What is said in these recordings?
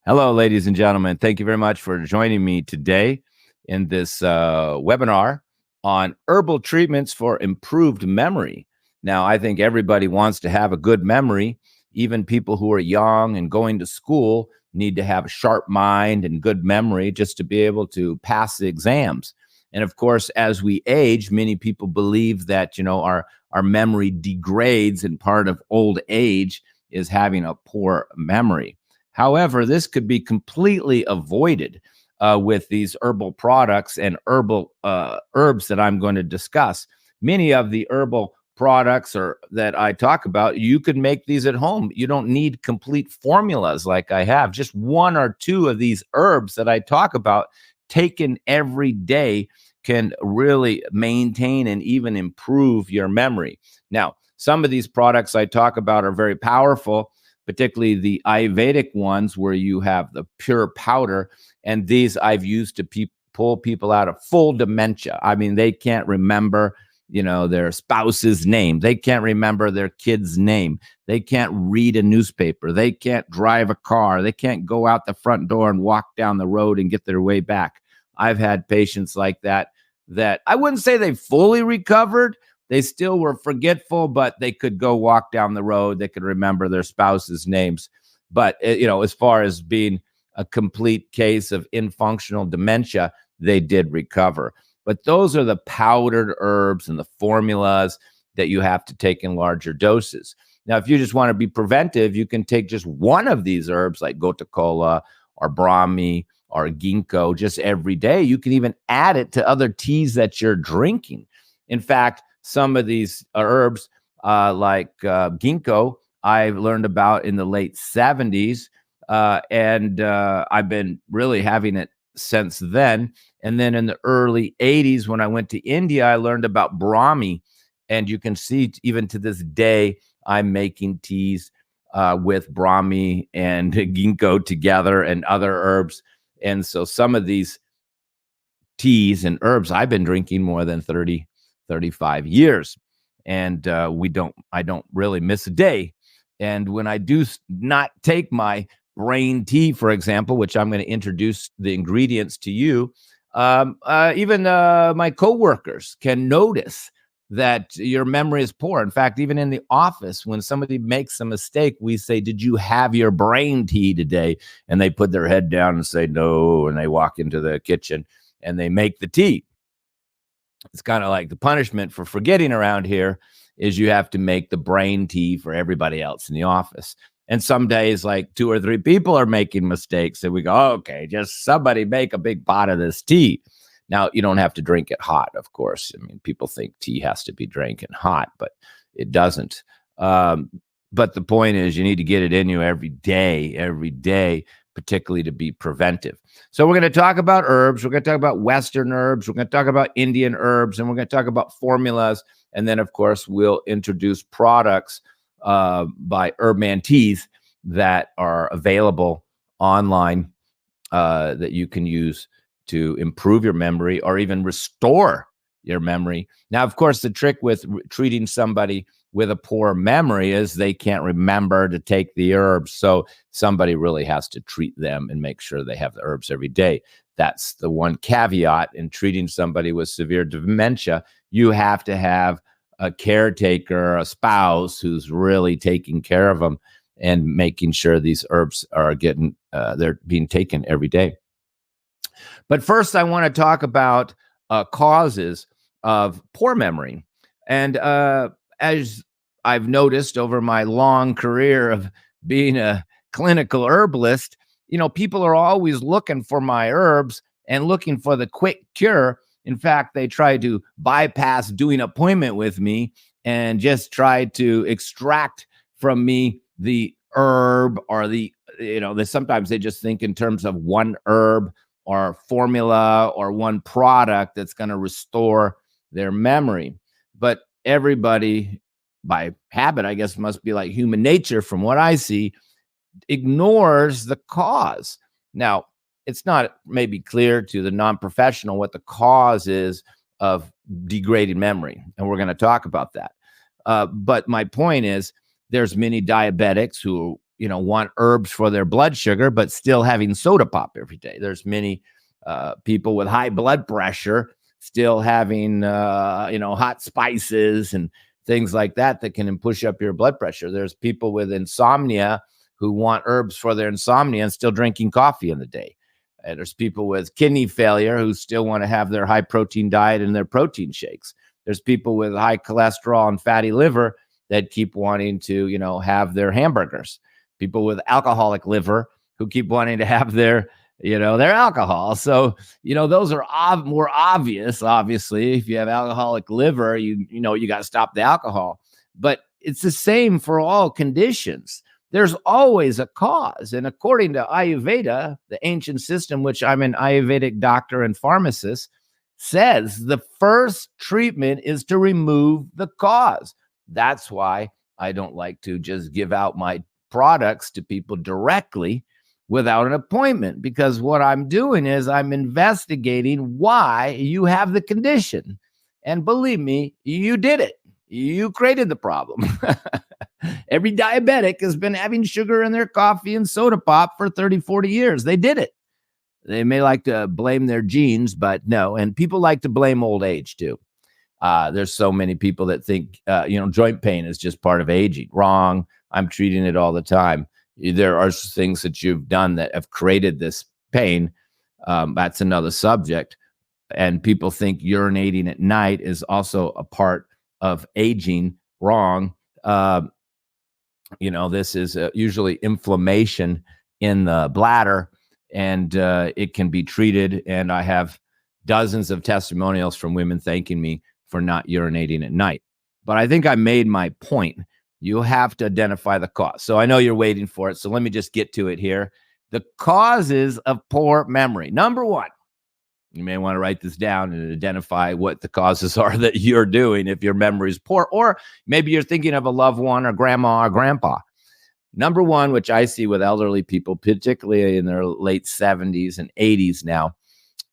Hello, ladies and gentlemen. Thank you very much for joining me today in this webinar on herbal treatments for improved memory. Now, I think everybody wants to have a good memory. Even people who are young and going to school need to have a sharp mind and good memory just to be able to pass the exams. And of course, as we age, many people believe that, our memory degrades, and part of old age is having a poor memory. However, this could be completely avoided with these herbal products and herbal herbs that I'm going to discuss. Many of the herbal products that I talk about, you could make these at home. You don't need complete formulas like I have. Just one or two of these herbs that I talk about taken every day can really maintain and even improve your memory. Now, some of these products I talk about are very powerful, particularly the Ayurvedic ones where you have the pure powder. And these I've used to pull people out of full dementia. I mean, they can't remember, their spouse's name. They can't remember their kid's name. They can't read a newspaper. They can't drive a car. They can't go out the front door and walk down the road and get their way back. I've had patients like that I wouldn't say they fully recovered. They still were forgetful, but they could go walk down the road. They could remember their spouse's names. But, as far as being a complete case of infunctional dementia, they did recover. But those are the powdered herbs and the formulas that you have to take in larger doses. Now, if you just want to be preventive, you can take just one of these herbs like gotu or Brahmi or ginkgo just every day. You can even add it to other teas that you're drinking. In fact, some of these herbs like ginkgo, I learned about in the late 70s, and I've been really having it since then. And then in the early 80s, when I went to India, I learned about Brahmi. And you can see even to this day, I'm making teas with Brahmi and ginkgo together and other herbs. And so some of these teas and herbs I've been drinking more than 35 years. And I don't really miss a day. And when I do not take my brain tea, for example, which I'm going to introduce the ingredients to you, even my coworkers can notice that your memory is poor. In fact, even in the office, when somebody makes a mistake, we say, "Did you have your brain tea today?" And they put their head down and say, "No." And they walk into the kitchen and they make the tea. It's kind of like the punishment for forgetting around here is you have to make the brain tea for everybody else in the office. And some days, like 2 or 3 people are making mistakes, and we go, "Okay, just somebody make a big pot of this tea." Now, you don't have to drink it hot, of course. I mean, people think tea has to be drinking hot, but it doesn't. But the point is, you need to get it in you every day, particularly to be preventive. So we're going to talk about herbs. We're going to talk about Western herbs. We're going to talk about Indian herbs, and we're going to talk about formulas. And then, of course, we'll introduce products by Herbman Teas that are available online that you can use to improve your memory or even restore your memory. Now, of course, the trick with treating somebody with a poor memory is they can't remember to take the herbs. So somebody really has to treat them and make sure they have the herbs every day. That's the one caveat in treating somebody with severe dementia. You have to have a caretaker, a spouse who's really taking care of them and making sure these herbs are they're being taken every day. But first, I want to talk about causes of poor memory. And as I've noticed over my long career of being a clinical herbalist, people are always looking for my herbs and looking for the quick cure. In fact, they try to bypass doing an appointment with me and just try to extract from me the herb or sometimes they just think in terms of one herb or formula or one product that's going to restore their memory. But everybody, by habit, I guess, must be like human nature from what I see, ignores the cause. Now, it's not maybe clear to the non-professional what the cause is of degraded memory, and we're going to talk about that. But my point is, there's many diabetics who want herbs for their blood sugar, but still having soda pop every day. There's many people with high blood pressure still having, hot spices and things like that can push up your blood pressure. There's people with insomnia who want herbs for their insomnia and still drinking coffee in the day. And there's people with kidney failure who still want to have their high protein diet and their protein shakes. There's people with high cholesterol and fatty liver that keep wanting to, have their hamburgers. People with alcoholic liver who keep wanting to have their alcohol. So, those are more obvious. Obviously, if you have alcoholic liver, you got to stop the alcohol. But it's the same for all conditions. There's always a cause. And according to Ayurveda, the ancient system, which I'm an Ayurvedic doctor and pharmacist, says the first treatment is to remove the cause. That's why I don't like to just give out my products to people directly without an appointment, because what I'm doing is I'm investigating why you have the condition. And believe me, you did it. You created the problem. Every diabetic has been having sugar in their coffee and soda pop for 30, 40 years. They did it. They may like to blame their genes, but no. And people like to blame old age too. There's so many people that think, joint pain is just part of aging. Wrong. I'm treating it all the time. There are things that you've done that have created this pain. That's another subject. And people think urinating at night is also a part of aging. Wrong. This is usually inflammation in the bladder, and it can be treated. And I have dozens of testimonials from women thanking me for not urinating at night. But I think I made my point. You have to identify the cause. So I know you're waiting for it. So let me just get to it here. The causes of poor memory. Number one, you may want to write this down and identify what the causes are that you're doing if your memory is poor, or maybe you're thinking of a loved one or grandma or grandpa. Number one, which I see with elderly people, particularly in their late 70s and 80s now,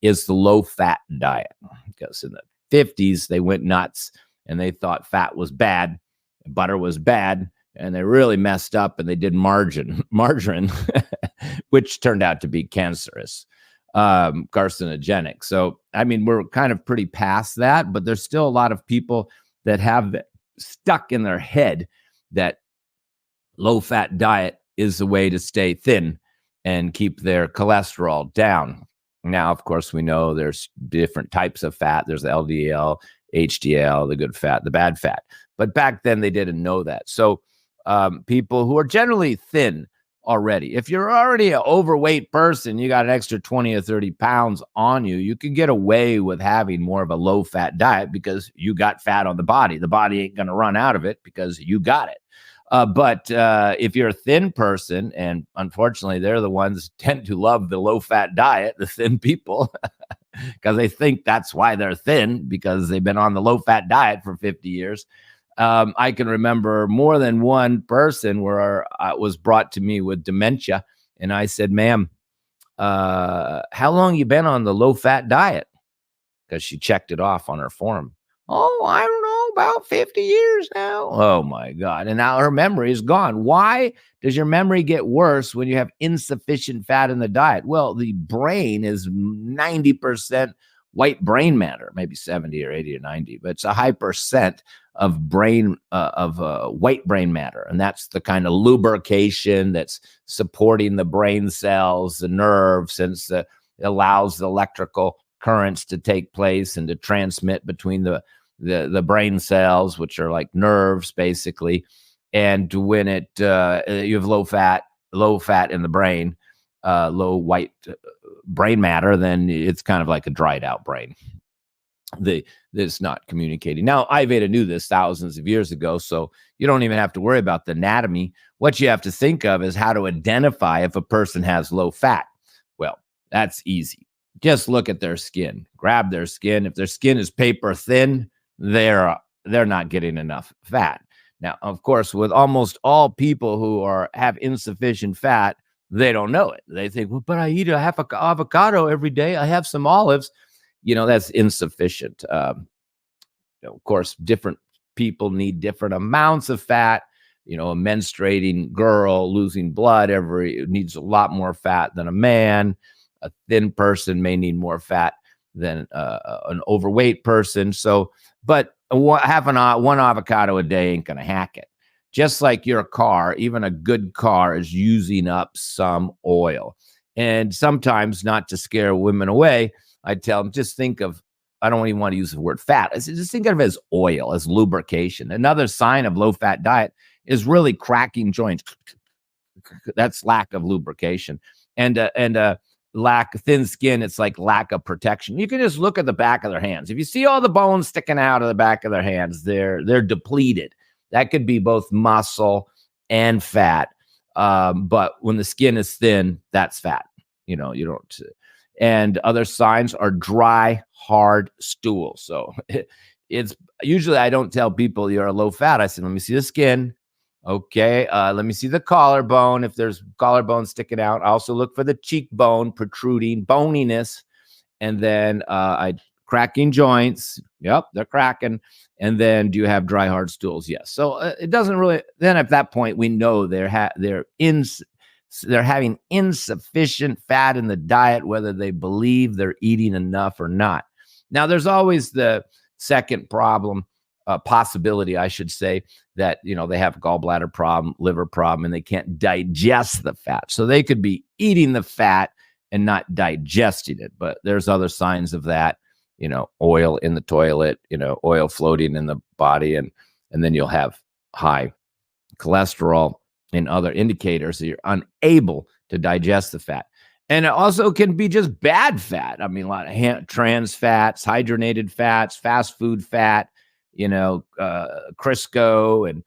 is the low-fat diet. Because in the 50s, they went nuts and they thought fat was bad, butter was bad, and they really messed up and they did margarine, which turned out to be cancerous. Carcinogenic. So, we're kind of pretty past that, but there's still a lot of people that have stuck in their head that low-fat diet is the way to stay thin and keep their cholesterol down. Now, of course, we know there's different types of fat. There's LDL, HDL, the good fat, the bad fat. But back then, they didn't know that. So people who are generally thin already. If you're already an overweight person, you got an extra 20 or 30 pounds on you, you can get away with having more of a low-fat diet because you got fat on the body. The body ain't going to run out of it because you got it. But if you're a thin person, and unfortunately, they're the ones who tend to love the low-fat diet, the thin people, because they think that's why they're thin, because they've been on the low-fat diet for 50 years. I can remember more than one person where was brought to me with dementia. And I said, ma'am, how long you been on the low-fat diet? Because she checked it off on her form. Oh, I don't know, about 50 years now. Oh, my God. And now her memory is gone. Why does your memory get worse when you have insufficient fat in the diet? Well, the brain is 90% white brain matter, maybe 70 or 80 or 90, but it's a high percent of white brain matter. And that's the kind of lubrication that's supporting the brain cells, the nerves, since it allows the electrical currents to take place and to transmit between the brain cells, which are like nerves, basically. And when you have low fat in the brain, low white brain matter, then it's kind of like a dried out brain. That's not communicating. Now, Ayurveda knew this thousands of years ago, so you don't even have to worry about the anatomy. What you have to think of is how to identify if a person has low fat. Well, that's easy. Just look at their skin. Grab their skin. If their skin is paper thin, they're not getting enough fat. Now, of course, with almost all people who have insufficient fat, they don't know it. They think, well, but I eat a half avocado every day. I have some olives. That's insufficient. Of course, different people need different amounts of fat. a menstruating girl losing blood needs a lot more fat than a man. A thin person may need more fat than an overweight person. So, but having one avocado a day ain't going to hack it. Just like your car, even a good car is using up some oil. And sometimes, not to scare women away, I tell them, just think of, I don't even want to use the word fat. Just think of it as oil, as lubrication. Another sign of low-fat diet is really cracking joints. That's lack of lubrication. And lack of thin skin, it's like lack of protection. You can just look at the back of their hands. If you see all the bones sticking out of the back of their hands, they're depleted. That could be both muscle and fat. But when the skin is thin, that's fat. You don't. And other signs are dry, hard stool. So it's usually, I don't tell people you're a low fat. I say, let me see the skin. Okay. Let me see the collarbone. If there's collarbone sticking out, I also look for the cheekbone protruding, boniness. And then cracking joints. Yep, they're cracking. And then, do you have dry, hard stools? Yes. So it doesn't really. Then at that point, we know they're having insufficient fat in the diet, whether they believe they're eating enough or not. Now, there's always the second problem, possibility, I should say, that they have gallbladder problem, liver problem, and they can't digest the fat. So they could be eating the fat and not digesting it. But there's other signs of that. Oil in the toilet, oil floating in the body, and then you'll have high cholesterol and other indicators that you're unable to digest the fat. And it also can be just bad fat. I mean, a lot of trans fats, hydrogenated fats, fast food fat, Crisco and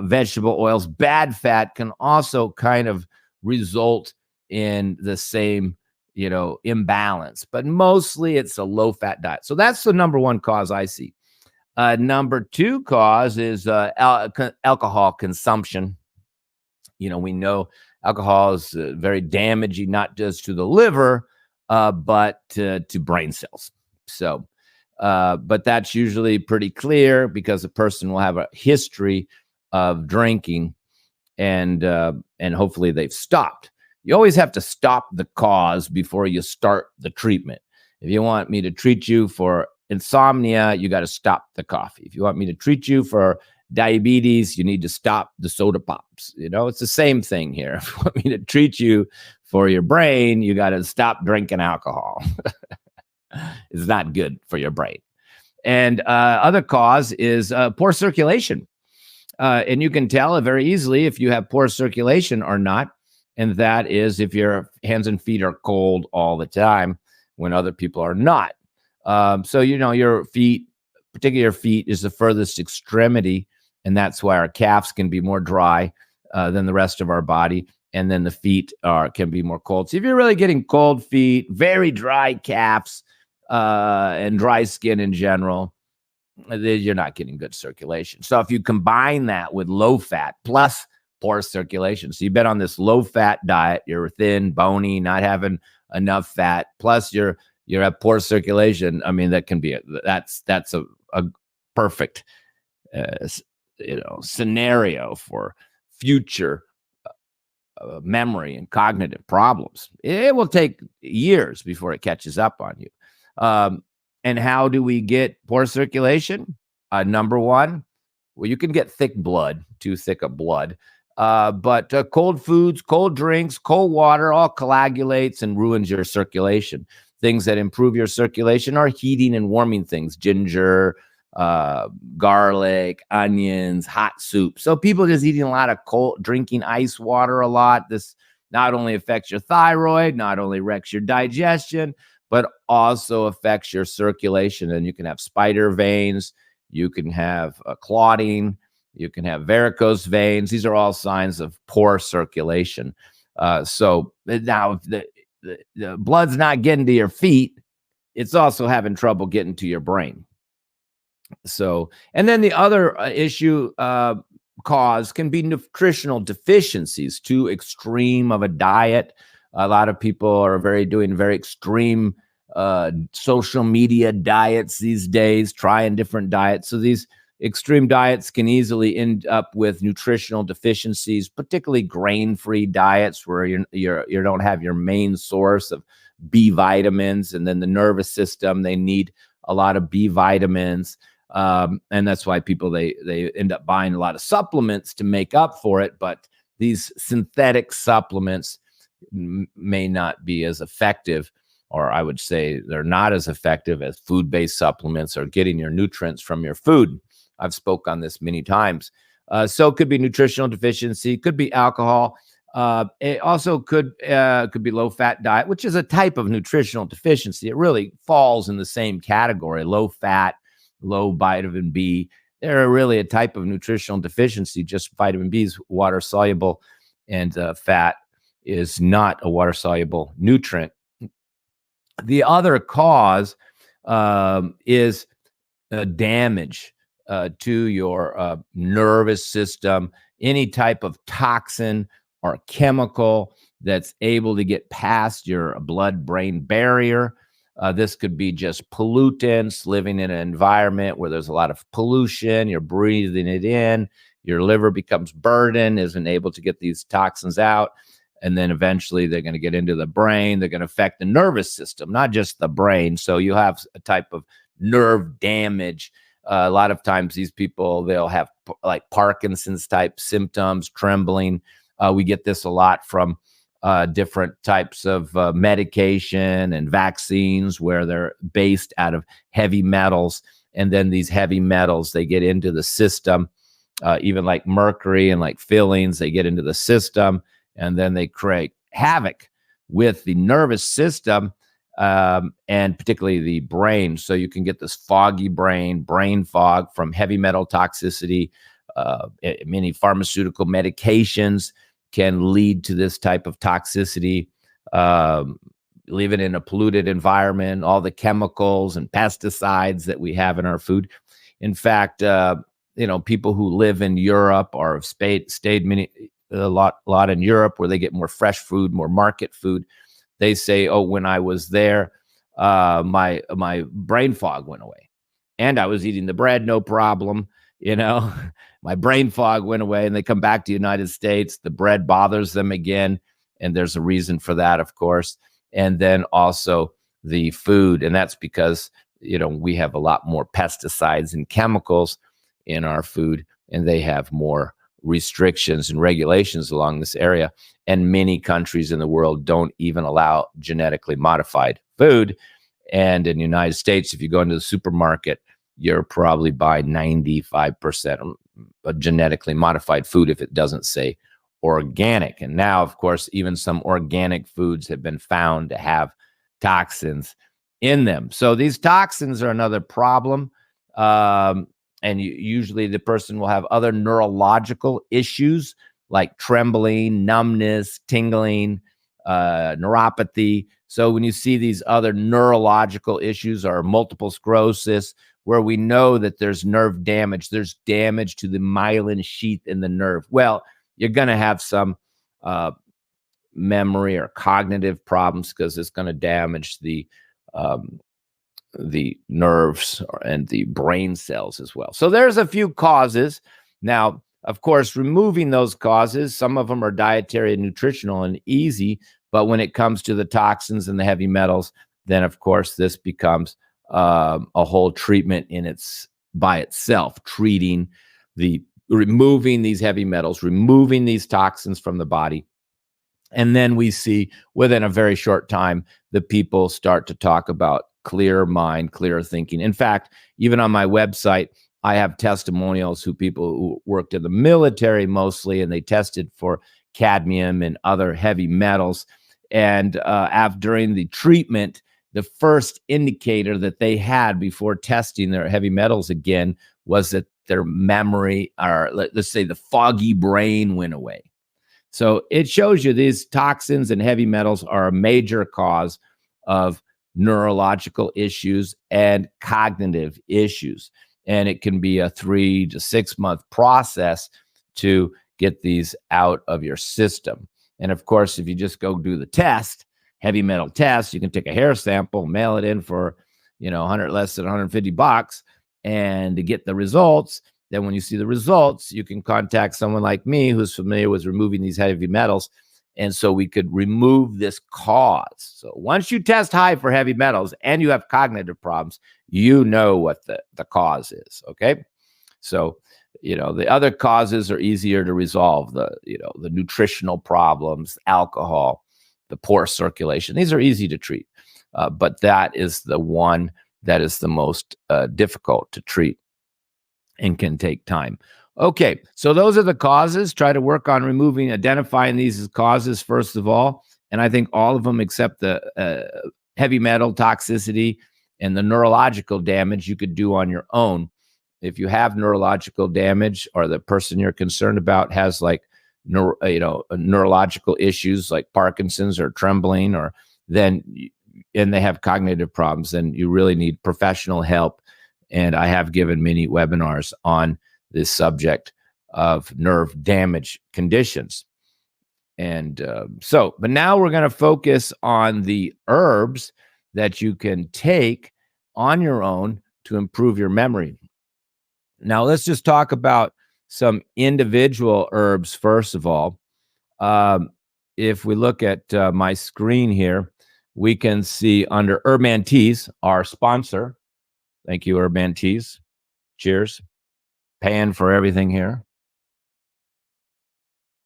vegetable oils. Bad fat can also kind of result in the same imbalance, but mostly it's a low fat diet. So that's the number one cause I see. Number two cause is alcohol consumption. We know alcohol is very damaging, not just to the liver, but to brain cells. So, but that's usually pretty clear because a person will have a history of drinking, and hopefully they've stopped. You always have to stop the cause before you start the treatment. If you want me to treat you for insomnia, you got to stop the coffee. If you want me to treat you for diabetes, you need to stop the soda pops. It's the same thing here. If you want me to treat you for your brain, you got to stop drinking alcohol. It's not good for your brain. And other cause is poor circulation. And you can tell very easily if you have poor circulation or not. And that is if your hands and feet are cold all the time when other people are not. So, your feet, particularly your feet, is the furthest extremity. And that's why our calves can be more dry than the rest of our body. And then the feet can be more cold. So if you're really getting cold feet, very dry calves, and dry skin in general, you're not getting good circulation. So if you combine that with low fat plus poor circulation, so you've been on this low fat diet, you're thin, bony, not having enough fat, plus you have poor circulation. I mean, that's a perfect scenario for future memory and cognitive problems. It will take years before it catches up on you. And how do we get poor circulation? Number one, well, you can get thick blood, too thick of blood. But cold foods, cold drinks, cold water all coagulates and ruins your circulation. Things that improve your circulation are heating and warming things: ginger, garlic, onions, hot soup. So people just eating a lot of cold, drinking ice water a lot. This not only affects your thyroid, not only wrecks your digestion, but also affects your circulation. And you can have spider veins, you can have clotting, you can have varicose veins. These are all signs of poor circulation. So now if the blood's not getting to your feet, it's also having trouble getting to your brain. So, and then the other issue cause can be nutritional deficiencies, too extreme of a diet. A lot of people are doing very extreme social media diets these days, trying different diets. So these extreme diets can easily end up with nutritional deficiencies, particularly grain-free diets where you don't have your main source of B vitamins, and then the nervous system, they need a lot of B vitamins. And that's why people, they end up buying a lot of supplements to make up for it. But these synthetic supplements may not be as effective, or I would say they're not as effective as food-based supplements or getting your nutrients from your food. I've spoke on this many times. So it could be nutritional deficiency, could be alcohol. It also could be low-fat diet, which is a type of nutritional deficiency. It really falls in the same category: low fat, low vitamin B. They're really a type of nutritional deficiency. Just vitamin B is water soluble, and fat is not a water soluble nutrient. The other cause is damage to your nervous system, any type of toxin or chemical that's able to get past your blood-brain barrier. This could be just pollutants, living in an environment where there's a lot of pollution, you're breathing it in, your liver becomes burdened, isn't able to get these toxins out. And then eventually they're going to get into the brain. They're going to affect the nervous system, not just the brain. So you have a type of nerve damage. A lot of times these people, they'll have like Parkinson's type symptoms, trembling. We get this a lot from different types of medication and vaccines where they're based out of heavy metals. And then these heavy metals, they get into the system, even like mercury and like fillings, they get into the system. And then they create havoc with the nervous system, and particularly the brain. So you can get this foggy brain fog from heavy metal toxicity. Many pharmaceutical medications can lead to this type of toxicity. Living in a polluted environment, all the chemicals and pesticides that we have in our food. In fact, people who live in Europe or have stayed a lot in Europe where they get more fresh food, more market food. They say, oh, when I was there, my brain fog went away. And I was eating the bread, no problem. My brain fog went away, and they come back to the United States. The bread bothers them again. And there's a reason for that, of course. And then also the food. And that's because, we have a lot more pesticides and chemicals in our food, and they have more restrictions and regulations along this area. And many countries in the world don't even allow genetically modified food. And in the United States, if you go into the supermarket, you're probably buying 95% of genetically modified food if it doesn't say organic. And now, of course, even some organic foods have been found to have toxins in them. So these toxins are another problem. And usually the person will have other neurological issues like trembling, numbness, tingling, neuropathy. So when you see these other neurological issues or multiple sclerosis, where we know that there's nerve damage, there's damage to the myelin sheath in the nerve. Well, you're going to have some memory or cognitive problems because it's going to damage the nerves and the brain cells as well. So there's a few causes. Now, of course, removing those causes, some of them are dietary and nutritional and easy, but when it comes to the toxins and the heavy metals, then of course this becomes a whole treatment by itself, removing these heavy metals, removing these toxins from the body. And then we see within a very short time, the people start to talk about clear mind, clear thinking. In fact, even on my website, I have testimonials people who worked in the military mostly, and they tested for cadmium and other heavy metals. And during the treatment, the first indicator that they had before testing their heavy metals again was that their memory, or let's say the foggy brain, went away. So it shows you these toxins and heavy metals are a major cause of neurological issues and cognitive issues. And it can be a 3 to 6 month process to get these out of your system. And of course, if you just go do the test, heavy metal test, you can take a hair sample, mail it in for, 100 less than $150, and to get the results. then when you see the results, you can contact someone like me who's familiar with removing these heavy metals. And so we could remove this cause. So once you test high for heavy metals and you have cognitive problems, you know what the cause is. Okay. So, the other causes are easier to resolve. The nutritional problems, alcohol, the poor circulation. These are easy to treat. But that is the one that is the most difficult to treat and can take time. Okay, so those are the causes. Try to work on identifying these as causes first of all. And I think all of them except the heavy metal toxicity and the neurological damage you could do on your own. If you have neurological damage or the person you're concerned about has like neurological issues like Parkinson's or trembling, and they have cognitive problems, then you really need professional help. And I have given many webinars on this subject of nerve damage conditions. And but now we're going to focus on the herbs that you can take on your own to improve your memory. Now, let's just talk about some individual herbs first of all. If we look at my screen here, we can see under Herban Teas, our sponsor. Thank you, Herban Teas. Cheers. Paying for everything here.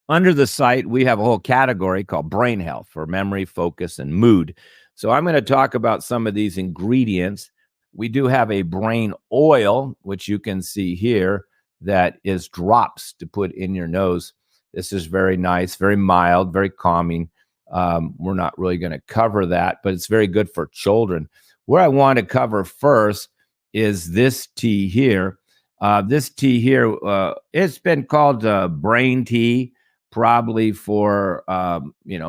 Under the site, we have a whole category called brain health for memory, focus, and mood. So I'm going to talk about some of these ingredients. We do have a brain oil, which you can see here, that is drops to put in your nose. This is very nice, very mild, very calming. We're not really going to cover that, but it's very good for children. Where I want to cover first is this tea here. This tea here, it's been called brain tea probably for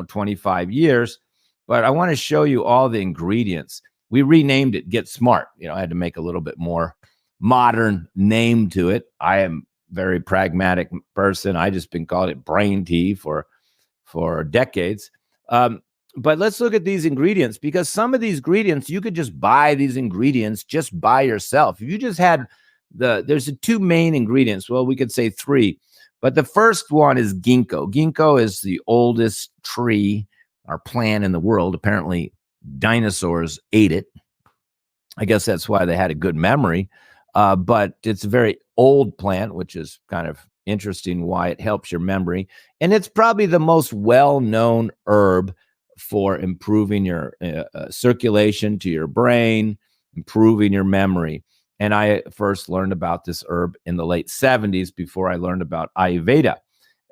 25 years, but I want to show you all the ingredients. We renamed it Get Smart. I had to make a little bit more modern name to it. I am a very pragmatic person. I just been calling it brain tea for decades. But let's look at these ingredients, because some of these ingredients, you could just buy these ingredients just by yourself. If you just had there's the two main ingredients. Well, we could say three, but the first one is ginkgo. Ginkgo is the oldest tree or plant in the world. Apparently, dinosaurs ate it. I guess that's why they had a good memory. But it's a very old plant, which is kind of interesting why it helps your memory. And it's probably the most well-known herb for improving your circulation to your brain, improving your memory. And I first learned about this herb in the late 70s before I learned about Ayurveda.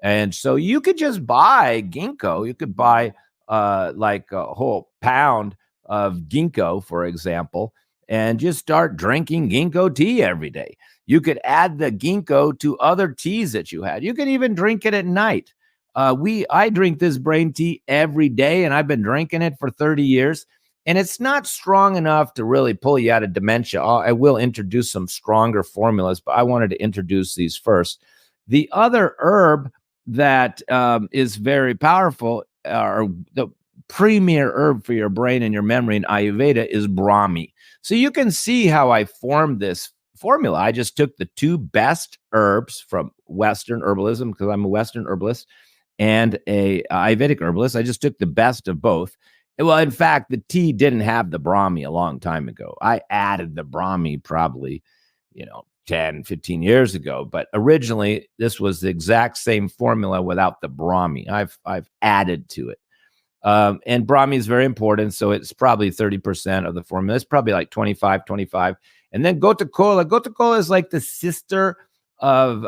And so you could just buy ginkgo. You could buy like a whole pound of ginkgo, for example, and just start drinking ginkgo tea every day. You could add the ginkgo to other teas that you had. You could even drink it at night. I drink this brain tea every day, and I've been drinking it for 30 years. And it's not strong enough to really pull you out of dementia. I will introduce some stronger formulas, but I wanted to introduce these first. The other herb that is very powerful, or the premier herb for your brain and your memory in Ayurveda, is Brahmi. So you can see how I formed this formula. I just took the two best herbs from Western herbalism, because I'm a Western herbalist and a Ayurvedic herbalist. I just took the best of both. Well, in fact, the tea didn't have the Brahmi a long time ago. I added the Brahmi probably, 10, 15 years ago. But originally, this was the exact same formula without the Brahmi. I've added to it. And Brahmi is very important. So it's probably 30% of the formula. It's probably like 25. And then Gota Cola. Gota Cola is like the sister of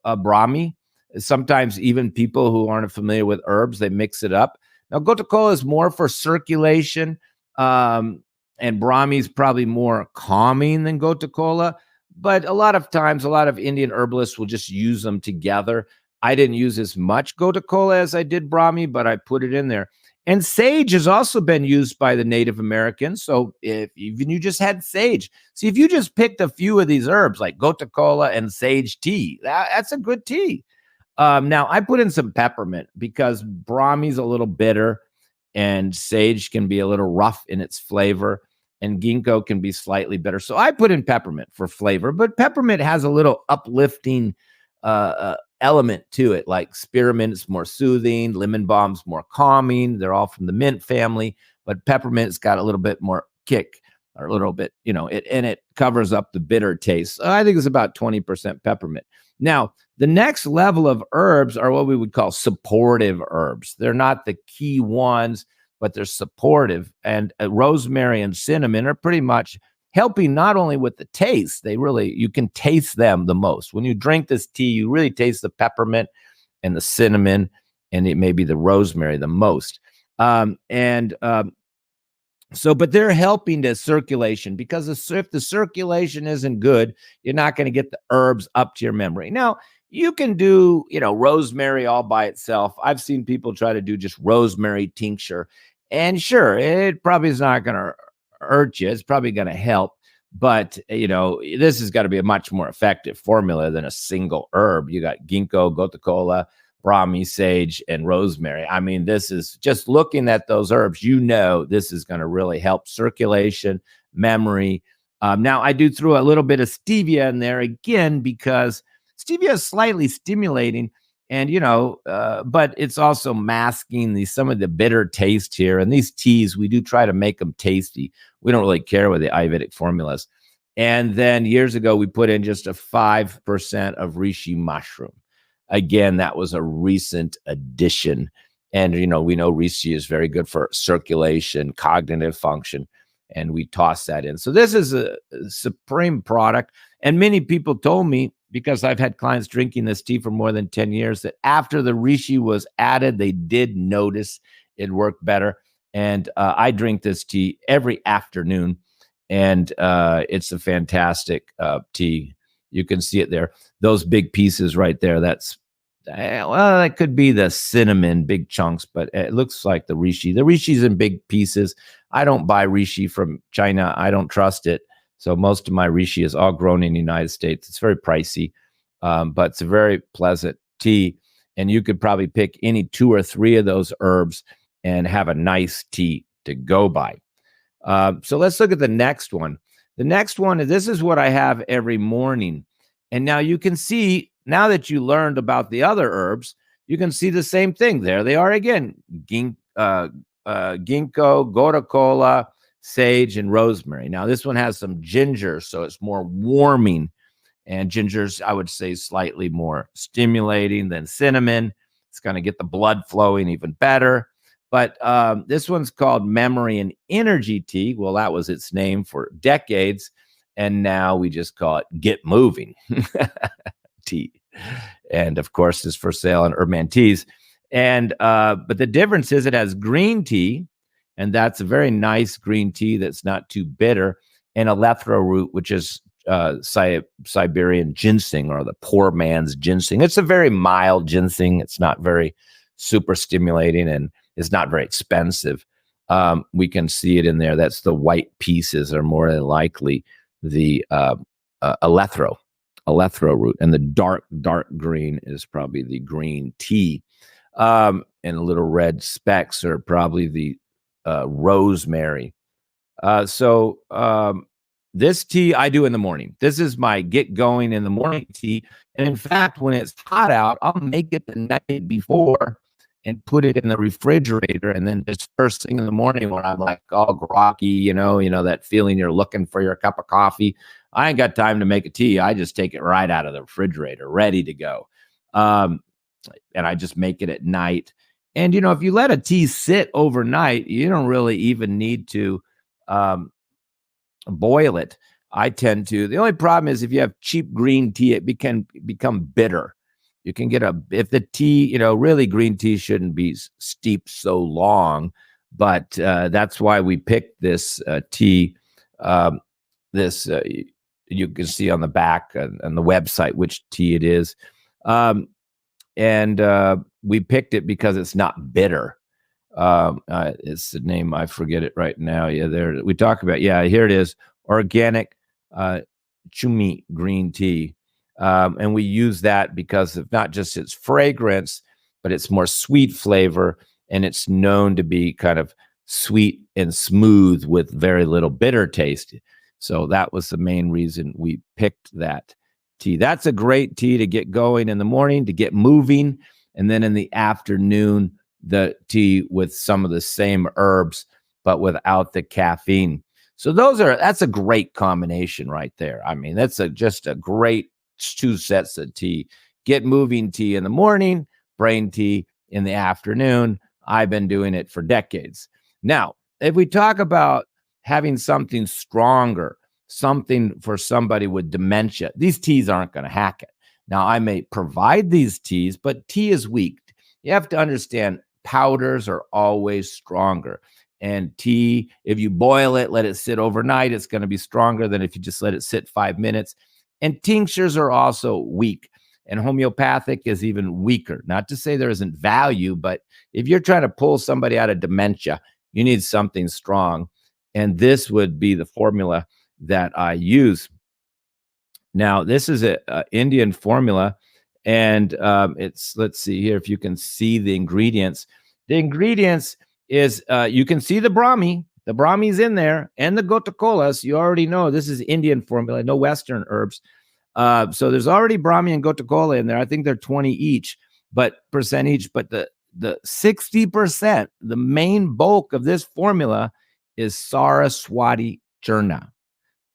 Brahmi. Sometimes even people who aren't familiar with herbs, they mix it up. Now, Gota Cola is more for circulation, and Brahmi is probably more calming than Gota Cola. But a lot of times, a lot of Indian herbalists will just use them together. I didn't use as much Gota Cola as I did Brahmi, but I put it in there. And sage has also been used by the Native Americans. So if even you just had sage, see, if you just picked a few of these herbs like Gota Cola and sage tea, that's a good tea. Now, I put in some peppermint because Brahmi's a little bitter and sage can be a little rough in its flavor. and ginkgo can be slightly bitter. So I put in peppermint for flavor, but peppermint has a little uplifting element to it. Like spearmint is more soothing, lemon balm's more calming. They're all from the mint family, but peppermint's got a little bit more kick, or a little bit, and it covers up the bitter taste. So I think it's about 20% peppermint. Now, the next level of herbs are what we would call supportive herbs. They're not the key ones, but they're supportive. And rosemary and cinnamon are pretty much helping not only with the taste, you can taste them the most. When you drink this tea, you really taste the peppermint and the cinnamon, and it may be the rosemary the most. But they're helping the circulation, because if the circulation isn't good, you're not going to get the herbs up to your memory. Now, you can do, rosemary all by itself. I've seen people try to do just rosemary tincture. And sure, it probably is not going to hurt you. It's probably going to help. But, this has got to be a much more effective formula than a single herb. You got ginkgo, gotu kola, Brahmi, sage, and rosemary. I mean, this is just looking at those herbs, this is going to really help circulation, memory. Now, I do throw a little bit of stevia in there again, because stevia is slightly stimulating, and but it's also masking some of the bitter taste here. And these teas, we do try to make them tasty. We don't really care with the Ayurvedic formulas. And then years ago, we put in just a 5% of reishi mushroom. Again, that was a recent addition. And, we know reishi is very good for circulation, cognitive function, and we toss that in. So this is a supreme product. And many people told me, because I've had clients drinking this tea for more than 10 years, that after the reishi was added, they did notice it worked better. And I drink this tea every afternoon, and it's a fantastic tea. You can see it there. Those big pieces right there, that could be the cinnamon, big chunks, but it looks like the reishi. The reishi's in big pieces. I don't buy reishi from China. I don't trust it. So most of my reishi is all grown in the United States. It's very pricey, but it's a very pleasant tea. And you could probably pick any 2 or 3 of those herbs and have a nice tea to go by. So let's look at the next one. The next one, this is what I have every morning. And now you can see, now that you learned about the other herbs, you can see the same thing. There they are again. Ginkgo, gotu kola, sage, and rosemary. Now this one has some ginger, so it's more warming. And ginger's, I would say, slightly more stimulating than cinnamon. It's going to get the blood flowing even better. But this one's called Memory and Energy Tea. Well, that was its name for decades. And now we just call it Get Moving Tea. And of course, it's for sale in Urban Teas. And but the difference is it has green tea, and that's a very nice green tea that's not too bitter, and eleuthero root, which is Siberian ginseng, or the poor man's ginseng. It's a very mild ginseng. It's not very super stimulating, and it's not very expensive. We can see it in there. That's the white pieces are more than likely the eleuthero root, and the dark green is probably the green tea, and the little red specks are probably the rosemary. This tea I do in the morning. This is my get going in the morning tea. And in fact, when it's hot out, I'll make it the night before and put it in the refrigerator. And then just first thing in the morning, when I'm like all groggy, that feeling you're looking for your cup of coffee, I ain't got time to make a tea. I just take it right out of the refrigerator, ready to go. And I just make it at night. And, if you let a tea sit overnight, you don't really even need to boil it. I tend to. The only problem is if you have cheap green tea, it can become bitter. You can get if the tea, really green tea shouldn't be steeped so long, but that's why we picked this tea. You can see on the back and the website which tea it is. And we picked it because it's not bitter. It's the name, I forget it right now. Yeah, there we talk about. Yeah, here it is, organic chumi green tea. And we use that because of not just its fragrance, but its more sweet flavor, and it's known to be kind of sweet and smooth with very little bitter taste. So that was the main reason we picked that tea. That's a great tea to get going in the morning, to get moving. And then in the afternoon, the tea with some of the same herbs, but without the caffeine. So that's a great combination right there. I mean, that's just a great 2 sets of tea. Get moving tea in the morning, brain tea in the afternoon. I've been doing it for decades. Now, if we talk about having something stronger, something for somebody with dementia, these teas aren't going to hack it. Now, I may provide these teas, but tea is weak. You have to understand powders are always stronger. And tea, if you boil it, let it sit overnight, it's going to be stronger than if you just let it sit 5 minutes. And tinctures are also weak. And homeopathic is even weaker. Not to say there isn't value, but if you're trying to pull somebody out of dementia, you need something strong. And this would be the formula that I use. Now, this is an Indian formula. And let's see here if you can see the ingredients. The ingredients is, you can see the Brahmi. The Brahmi's in there, and the Gotakolas. You already know this is Indian formula, no Western herbs. So there's already Brahmi and Gotakola in there. I think they're 20 each, but the 60%, the main bulk of this formula is Saraswati churna.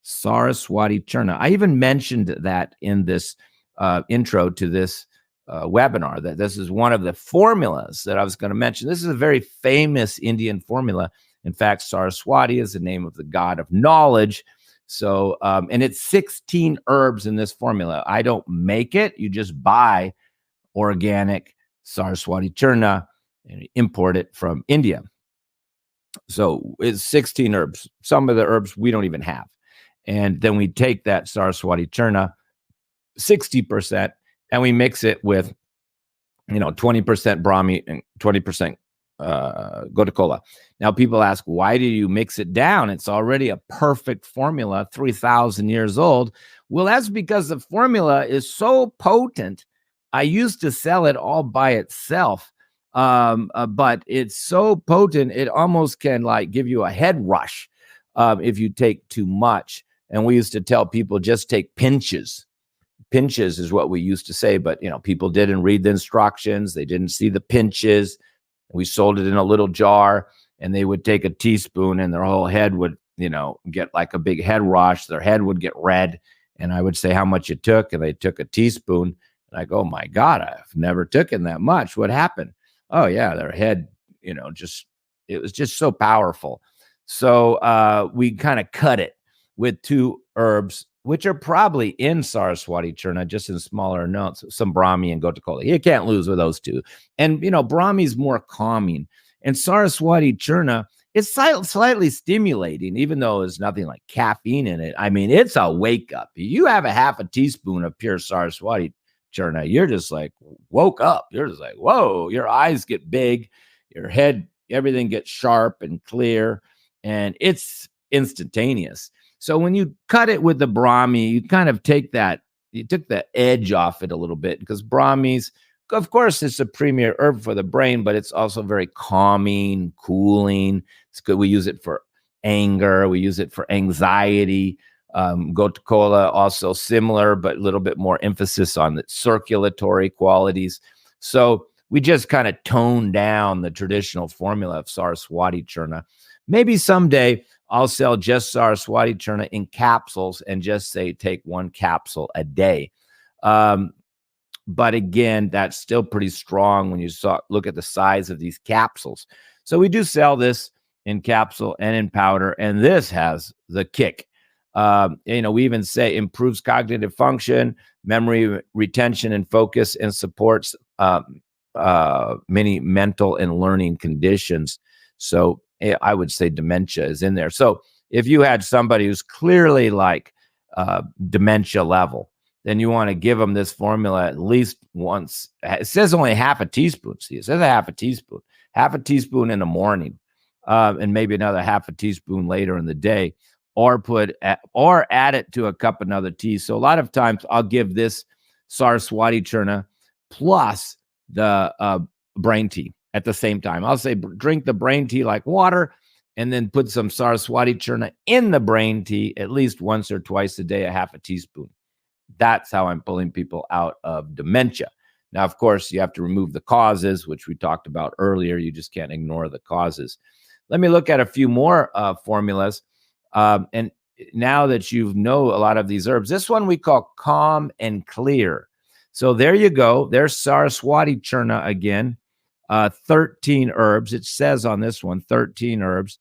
Saraswati churna. I even mentioned that in this intro to this webinar, that this is one of the formulas that I was going to mention. This is a very famous Indian formula. In fact, Saraswati is the name of the god of knowledge. So, and it's 16 herbs in this formula. I don't make it. You just buy organic Saraswati churna and import it from India. So it's 16 herbs. Some of the herbs we don't even have. And then we take that Saraswati churna, 60%, and we mix it with, 20% Brahmi and 20% Gotakola. Now, people ask, why do you mix it down? It's already a perfect formula, 3,000 years old. Well, that's because the formula is so potent. I used to sell it all by itself, but it's so potent, it almost can give you a head rush if you take too much. And we used to tell people, just take pinches. Pinches is what we used to say, but people didn't read the instructions. They didn't see the pinches. We sold it in a little jar, and they would take a teaspoon, and their whole head would, get like a big head rush. Their head would get red. And I would say how much it took, and they took a teaspoon. And I go, oh my God, I've never taken that much. What happened? Oh yeah, their head, it was just so powerful. So we kind of cut it with 2 herbs, which are probably in Saraswati churna, just in smaller amounts, some Brahmi and Gotakola. You can't lose with those 2. And, Brahmi is more calming. And Saraswati churna, it's slightly stimulating, even though there's nothing like caffeine in it. I mean, it's a wake up. You have a half a teaspoon of pure Saraswati churna, you're just like woke up. You're just like, whoa, your eyes get big, your head, everything gets sharp and clear, and it's instantaneous. So when you cut it with the Brahmi, you kind of took the edge off it a little bit, because Brahmi's, of course, it's a premier herb for the brain, but it's also very calming, cooling. It's good. We use it for anger. We use it for anxiety. Gotakola also similar, but a little bit more emphasis on the circulatory qualities. So we just kind of toned down the traditional formula of Saraswati churna. Maybe someday I'll sell just Saraswati churna in capsules and just say take 1 capsule a day. But again, that's still pretty strong when you look at the size of these capsules. So we do sell this in capsule and in powder, and this has the kick. We even say improves cognitive function, memory retention and focus, and supports many mental and learning conditions. So I would say dementia is in there. So if you had somebody who's clearly like dementia level, then you want to give them this formula at least once. It says only half a teaspoon. See, it says half a teaspoon in the morning, and maybe another half a teaspoon later in the day, or add it to a cup of another tea. So a lot of times I'll give this Saraswati churna plus the brain tea at the same time. I'll say drink the brain tea like water, and then put some Saraswati churna in the brain tea at least once or twice a day, a half a teaspoon. That's how I'm pulling people out of dementia. Now, of course, you have to remove the causes, which we talked about earlier. You just can't ignore the causes. Let me look at a few more formulas. And now that you know a lot of these herbs, this one we call calm and clear. So there you go. There's Saraswati churna again, 13 herbs. It says on this one, 13 herbs.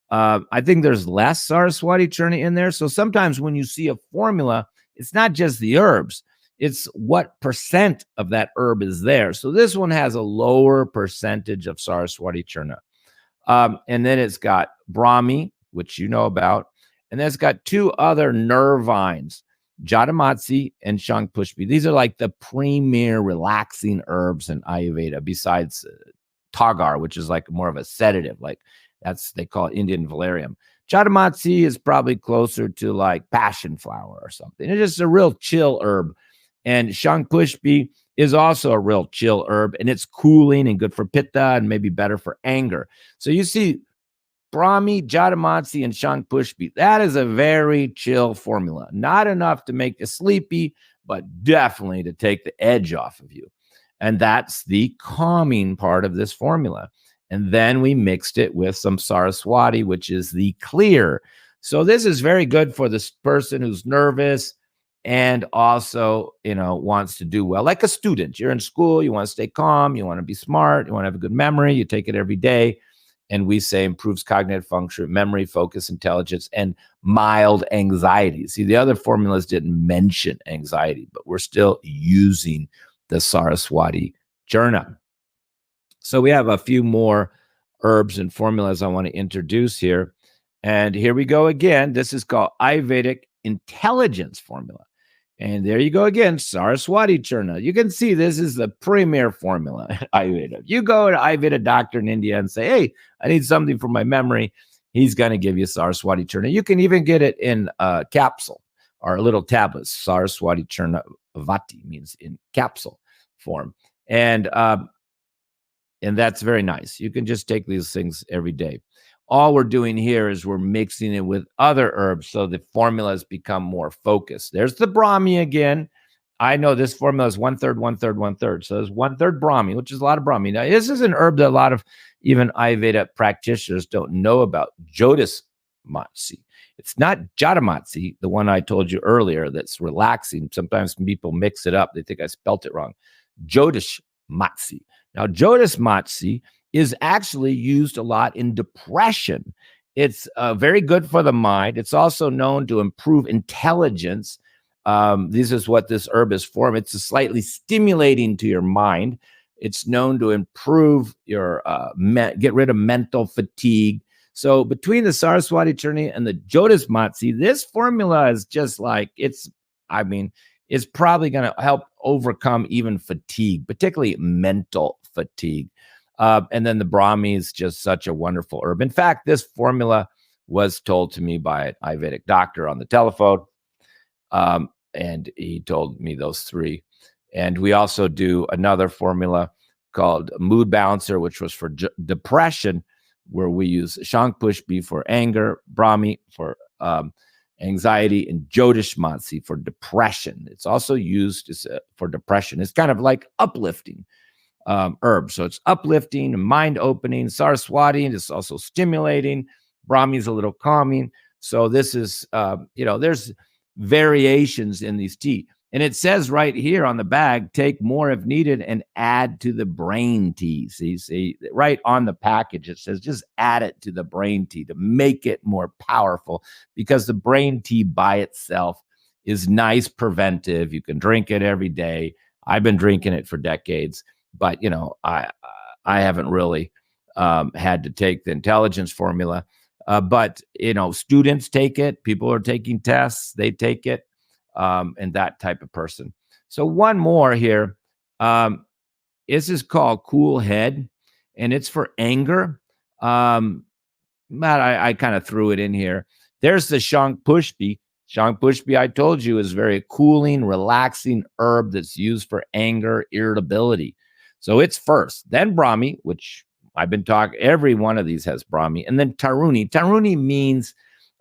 I think there's less Saraswati churna in there. So sometimes when you see a formula, it's not just the herbs, it's what percent of that herb is there. So this one has a lower percentage of Saraswati churna. And then it's got Brahmi, which you know about. And then it's got two other nervines, Jatamatsi and Shankpushpi. These are like the premier relaxing herbs in Ayurveda, besides Tagar, which is like more of a sedative, like they call it Indian valerian. Jatamatsi is probably closer to like passion flower or something. It's just a real chill herb. And Shankpushpi is also a real chill herb, and it's cooling and good for pitta and maybe better for anger. So you see Brahmi, Jatamatsi, and Shankpushpi. That is a very chill formula. Not enough to make you sleepy, but definitely to take the edge off of you. And that's the calming part of this formula. And then we mixed it with some Saraswati, which is the clear. So this is very good for this person who's nervous and also, wants to do well. Like a student, you're in school, you want to stay calm, you want to be smart, you want to have a good memory, you take it every day. And we say improves cognitive function, memory, focus, intelligence, and mild anxiety. See, the other formulas didn't mention anxiety, but we're still using the Saraswati churna. So we have a few more herbs and formulas I want to introduce here. And here we go again. This is called Ayurvedic Intelligence Formula. And there you go again, Saraswati churna. You can see this is the premier formula in Ayurveda. You go to Ayurveda doctor in India and say, hey, I need something for my memory. He's going to give you Saraswati churna. You can even get it in a capsule or a little tablet. Saraswati churna vati means in capsule form. And that's very nice. You can just take these things every day. All we're doing here is we're mixing it with other herbs so the formulas become more focused. There's the Brahmi again. I know this formula is 1/3, 1/3, 1/3. So there's 1/3 Brahmi, which is a lot of Brahmi. Now, this is an herb that a lot of even Ayurveda practitioners don't know about, Jodas Matsi. It's not Jatamatsi, the one I told you earlier that's relaxing. Sometimes people mix it up. They think I spelt it wrong. Jodas Matsi. Now, Jodas Matsi is actually used a lot in depression. It's very good for the mind. It's also known to improve intelligence. This is what this herb is for. It's slightly stimulating to your mind. It's known to improve your, get rid of mental fatigue. So between the Saraswati churna and the Jodas Matsi, this formula is just like, it's probably going to help overcome even fatigue, particularly mental fatigue. And then the Brahmi is just such a wonderful herb. In fact, this formula was told to me by an Ayurvedic doctor on the telephone. And he told me those three. And we also do another formula called Mood Balancer, which was for depression, where we use Shankpushpi for anger, Brahmi for anxiety, and Jodas Matsi for depression. It's also used for depression. It's kind of like uplifting herb. So it's uplifting and mind opening. Saraswati is also stimulating. Brahmi is a little calming. So this is, there's variations in these tea. And it says right here on the bag, take more if needed and add to the brain tea. See, right on the package, it says just add it to the brain tea to make it more powerful, because the brain tea by itself is nice preventive. You can drink it every day. I've been drinking it for decades, but, I haven't really had to take the intelligence formula. But, students take it. People are taking tests. They take it. And that type of person. So one more here. This is called Cool Head, and it's for anger. Matt, I kind of threw it in here. There's the Shankpushpi. Shankpushpi, I told you, is very cooling, relaxing herb that's used for anger, irritability. So it's first, then Brahmi, which I've been talking, every one of these has Brahmi. And then Taruni. Taruni means,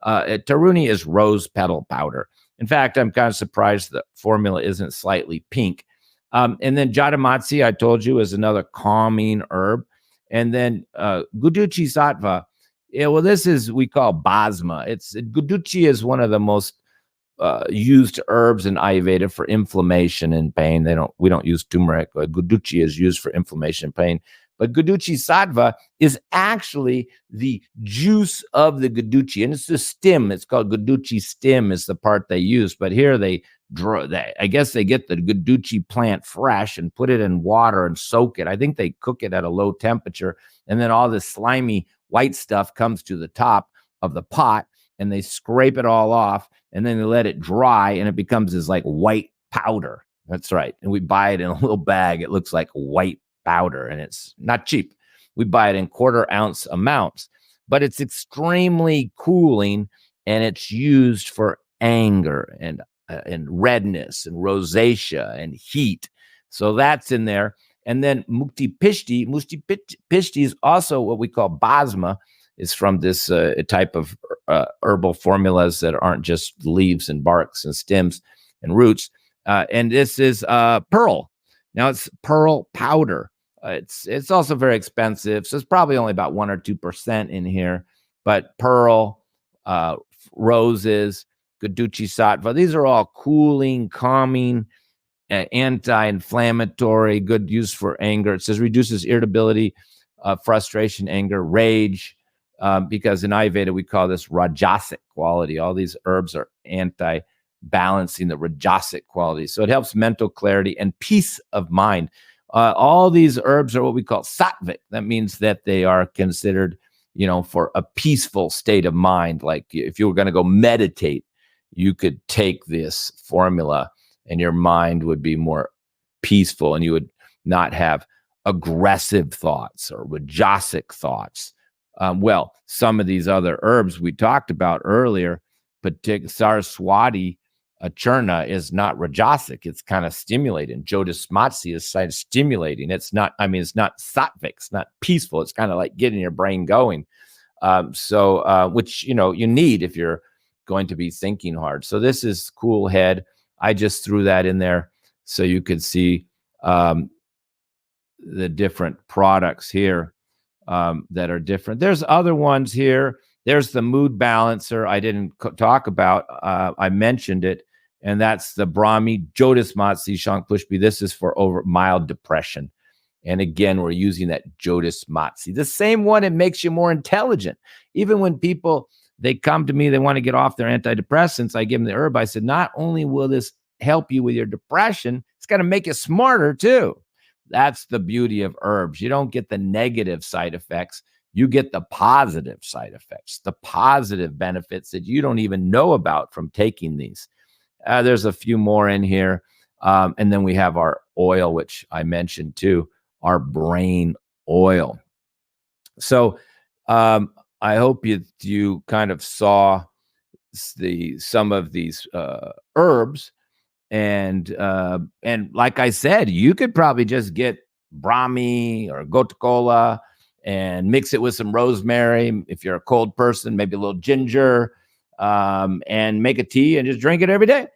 Taruni is rose petal powder. In fact, I'm kind of surprised the formula isn't slightly pink. And then Jatamatsi, I told you, is another calming herb. And then Guduchi Sattva. Yeah, well, this is, we call basma. Guduchi is one of the most used herbs in Ayurveda for inflammation and pain. We don't use turmeric. Guduchi is used for inflammation and pain. But Guduchi Sattva is actually the juice of the Guduchi, and it's the stem. It's called Guduchi stem is the part they use. But here I guess they get the Guduchi plant fresh and put it in water and soak it. I think they cook it at a low temperature, and then all this slimy white stuff comes to the top of the pot, and they scrape it all off, and then they let it dry, and it becomes this like white powder. That's right. And we buy it in a little bag. It looks like white powder, and it's not cheap. We buy it in 1/4 ounce amounts, but it's extremely cooling, and it's used for anger and redness and rosacea and heat. So that's in there. And then Mukti Pishti is also what we call basma. Is from this type of herbal formulas that aren't just leaves and barks and stems and roots. And this is pearl. Now it's pearl powder. It's also very expensive, so it's probably only about 1 or 2% in here. But pearl, roses, Guduchi Sattva, these are all cooling, calming, anti-inflammatory, good use for anger. It says reduces irritability, frustration, anger, rage. Because in Ayurveda, we call this rajasic quality. All these herbs are anti-balancing the rajasic quality. So it helps mental clarity and peace of mind. All these herbs are what we call sattvic. That means that they are considered, for a peaceful state of mind. Like if you were going to go meditate, you could take this formula and your mind would be more peaceful, and you would not have aggressive thoughts or rajasic thoughts. Well, some of these other herbs we talked about earlier, Saraswati, churna is not rajasic. It's kind of stimulating. Jyotismatsi is kind of stimulating. It's not sattvic. It's not peaceful. It's kind of like getting your brain going. Which, you need if you're going to be thinking hard. So this is cool head. I just threw that in there so you could see the different products here. That are different. There's other ones here. There's the mood balancer I didn't talk about. I mentioned it, and that's the Brahmi Jyotismatsi Shankpushpi. This is for mild depression. And again, we're using that Jyotismatsi. The same one, it makes you more intelligent. Even when people, they come to me, they want to get off their antidepressants, I give them the herb. I said, not only will this help you with your depression, it's going to make you smarter too. That's the beauty of herbs. You don't get the negative side effects. You get the positive side effects, the positive benefits that you don't even know about from taking these. There's a few more in here. And then we have our oil, which I mentioned too, our brain oil. So I hope you kind of saw some of these herbs. And like I said, you could probably just get Brahmi or Gotakola and mix it with some rosemary. If you're a cold person, maybe a little ginger, and make a tea and just drink it every day.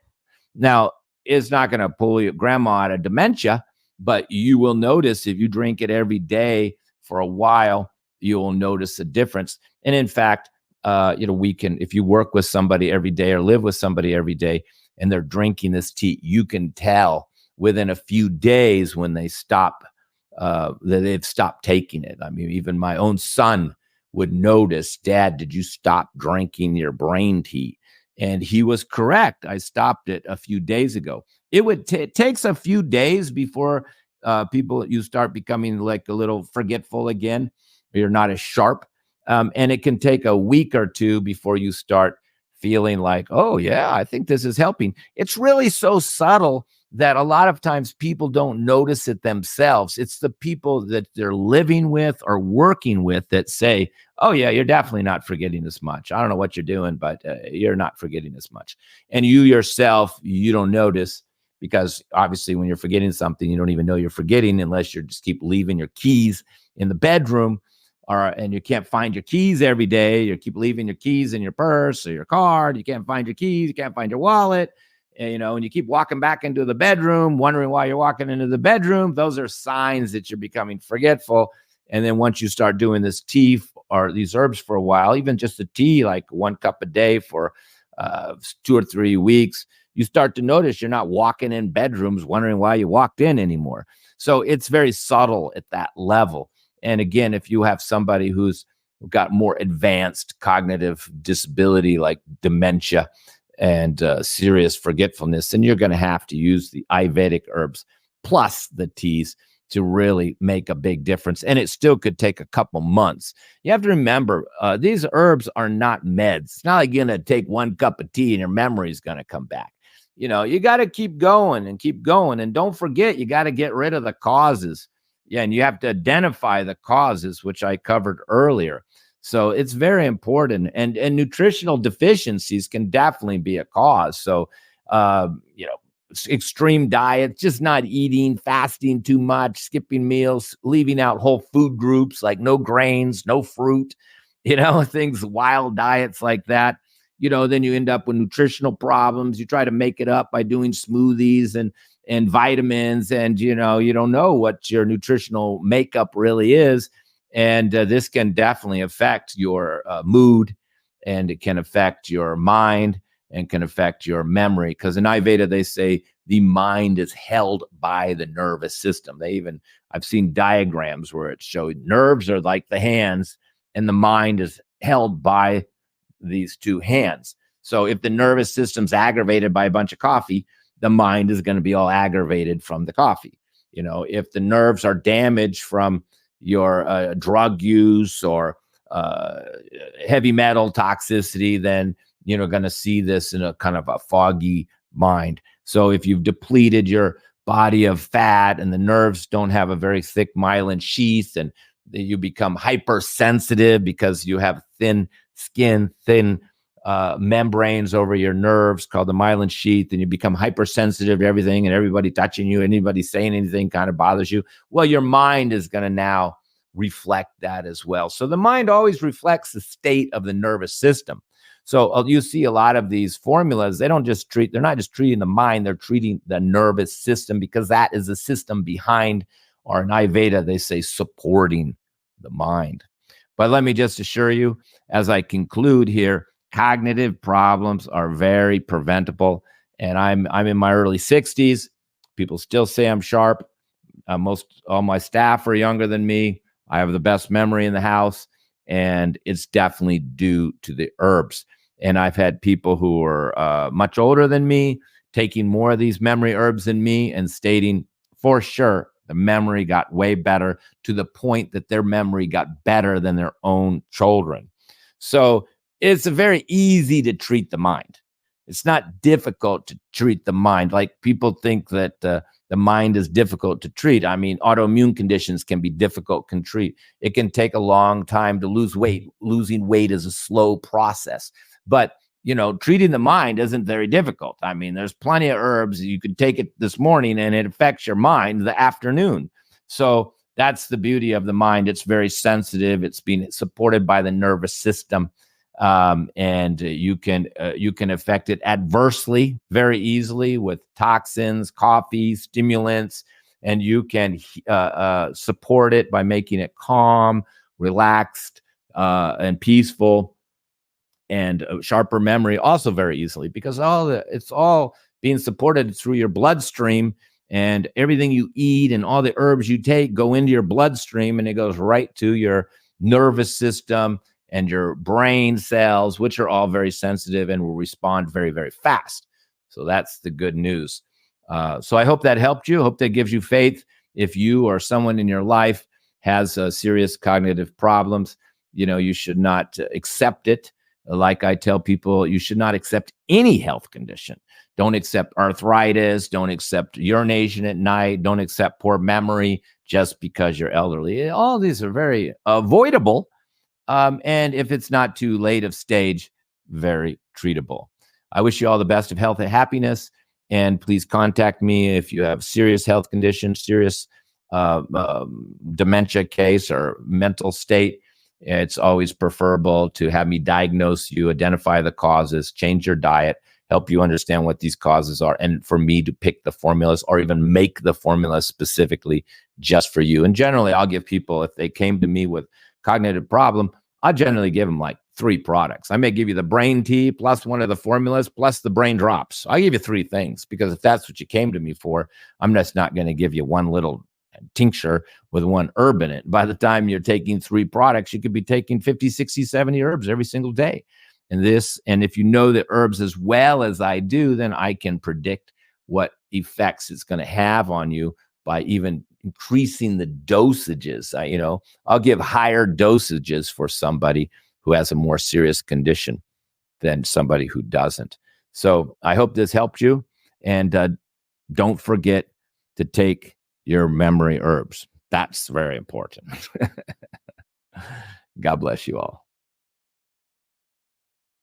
Now, it's not going to pull your grandma out of dementia, but you will notice if you drink it every day for a while, you will notice a difference. And in fact, if you work with somebody every day or live with somebody every day, and they're drinking this tea, you can tell within a few days when they stop, that they've stopped taking it. I mean, even my own son would notice, Dad, did you stop drinking your brain tea? And he was correct. I stopped it a few days ago. It takes a few days before you start becoming like a little forgetful again. You're not as sharp. And it can take a week or two before you start feeling like, oh, yeah, I think this is helping. It's really so subtle that a lot of times people don't notice it themselves. It's the people that they're living with or working with that say, oh, yeah, you're definitely not forgetting as much. I don't know what you're doing, but you're not forgetting as much. And you yourself, you don't notice. because obviously when you're forgetting something, you don't even know you're forgetting unless you just keep leaving your keys in the bedroom, and you can't find your keys every day. You keep leaving your keys in your purse or your card. You can't find your keys. You can't find your wallet. And you keep walking back into the bedroom, wondering why you're walking into the bedroom. Those are signs that you're becoming forgetful. And then once you start doing this tea or these herbs for a while, even just the tea, like 1 cup a day for 2 or 3 weeks, you start to notice you're not walking in bedrooms wondering why you walked in anymore. So it's very subtle at that level. And again, if you have somebody who's got more advanced cognitive disability like dementia and serious forgetfulness, then you're going to have to use the Ayurvedic herbs plus the teas to really make a big difference. And it still could take a couple months. You have to remember, these herbs are not meds. It's not like you're going to take 1 cup of tea and your memory is going to come back. You got to keep going and keep going. And don't forget, you got to get rid of the causes. Yeah, and you have to identify the causes, which I covered earlier. So it's very important. And nutritional deficiencies can definitely be a cause. So, extreme diet, just not eating, fasting too much, skipping meals, leaving out whole food groups like no grains, no fruit, things, wild diets like that. Then you end up with nutritional problems. You try to make it up by doing smoothies and vitamins, and you don't know what your nutritional makeup really is. And this can definitely affect your mood, and it can affect your mind and can affect your memory. Because in Ayurveda, they say the mind is held by the nervous system. I've seen diagrams where it showed nerves are like the hands and the mind is held by these two hands. So if the nervous system's aggravated by a bunch of coffee, the mind is going to be all aggravated from the coffee. If the nerves are damaged from your drug use or heavy metal toxicity, then you're going to see this in a kind of a foggy mind. So if you've depleted your body of fat and the nerves don't have a very thick myelin sheath, and you become hypersensitive because you have thin skin, thin membranes over your nerves called the myelin sheath, and you become hypersensitive to everything, and everybody touching you, anybody saying anything kind of bothers you. Well, your mind is going to now reflect that as well. So the mind always reflects the state of the nervous system. So you see a lot of these formulas, they're not just treating the mind, they're treating the nervous system, because that is the system behind, or in Ayurveda, they say supporting the mind. But let me just assure you, as I conclude here, cognitive problems are very preventable. And I'm in my early 60s. People still say I'm sharp. All my staff are younger than me. I have the best memory in the house, and it's definitely due to the herbs. And I've had people who are much older than me taking more of these memory herbs than me and stating for sure the memory got way better, to the point that their memory got better than their own children. So it's very easy to treat the mind. It's not difficult to treat the mind. Like people think that the mind is difficult to treat. I mean, autoimmune conditions can be difficult to treat. It can take a long time to lose weight. Losing weight is a slow process. But, treating the mind isn't very difficult. I mean, there's plenty of herbs. You could take it this morning and it affects your mind the afternoon. So that's the beauty of the mind. It's very sensitive. It's being supported by the nervous system. And you can affect it adversely very easily with toxins, coffee, stimulants, and you can support it by making it calm, relaxed, and peaceful, and sharper memory also very easily, because it's all being supported through your bloodstream, and everything you eat and all the herbs you take go into your bloodstream, and it goes right to your nervous system and your brain cells, which are all very sensitive and will respond very, very fast. So that's the good news. So I hope that helped you. I hope that gives you faith. If you or someone in your life has serious cognitive problems, you should not accept it. Like I tell people, you should not accept any health condition. Don't accept arthritis. Don't accept urination at night. Don't accept poor memory just because you're elderly. All these are very avoidable. And if it's not too late of stage, very treatable. I wish you all the best of health and happiness. And please contact me if you have serious health conditions, serious dementia case or mental state. It's always preferable to have me diagnose you, identify the causes, change your diet, help you understand what these causes are, and for me to pick the formulas or even make the formulas specifically just for you. And generally, I'll give people, if they came to me with cognitive problem, I generally give them like 3 products. I may give you the brain tea plus one of the formulas plus the brain drops. I give you 3 things because if that's what you came to me for, I'm just not going to give you one little tincture with one herb in it. By the time you're taking 3 products, you could be taking 50, 60, 70 herbs every single day. And if you know the herbs as well as I do, then I can predict what effects it's going to have on you by even increasing the dosages. I'll give higher dosages for somebody who has a more serious condition than somebody who doesn't. So I hope this helped you. And don't forget to take your memory herbs. That's very important. God bless you all.